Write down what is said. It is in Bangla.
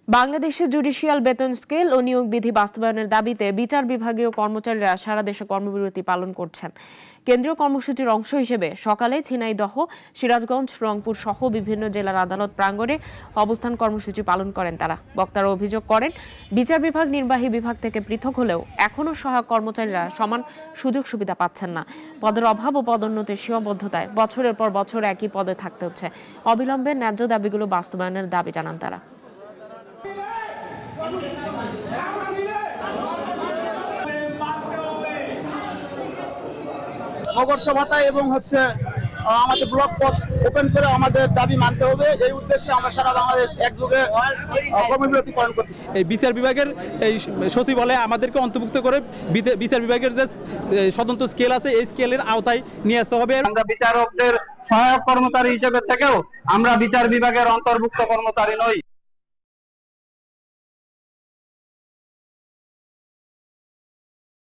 বাংলাদেশের জুডিশিয়াল বেতন স্কেল ও নিয়োগ বিধি বাস্তবায়নের দাবিতে বিচার বিভাগীয় কর্মচারীরা সারা দেশে কর্মবিরতি পালন করছেন। কেন্দ্রীয় কর্মসূচির অংশ হিসেবে সকালে ঝিনাইদহ, সিরাজগঞ্জ, রংপুর সহ বিভিন্ন জেলার আদালত প্রাঙ্গণে অবস্থান কর্মসূচি পালন করেন তারা। বক্তারা অভিযোগ করেন, বিচার বিভাগ নির্বাহী বিভাগ থেকে পৃথক হলেও এখনও সহায়ক কর্মচারীরা সমান সুযোগ সুবিধা পাচ্ছেন না। পদের অভাব ও পদোন্নতির সীমাবদ্ধতায় বছরের পর বছর একই পদে থাকতে হচ্ছে। অবিলম্বে ন্যায্য দাবিগুলো বাস্তবায়নের দাবি জানান তারা। মগর্ষ ভাতা এবং আমাদের ব্লক পথ ওপেন করে আমাদের দাবি মানতে হবে। এই উদ্দেশ্যে আমরা সারা বাংলাদেশ একযোগে কর্মবিরতি পালন করছি। এই বিচার বিভাগের এই সচিবালয়ে আমাদেরকে অন্তর্ভুক্ত করে বিচার বিভাগের যে স্বতন্ত্র স্কেল আছে এই স্কেলের আওতায় নিয়ে আসতে হবে। আমরা বিচারকদের সহায়ক কর্মচারী হিসেবে থেকেও আমরা বিচার বিভাগের অন্তর্ভুক্ত কর্মচারী নই।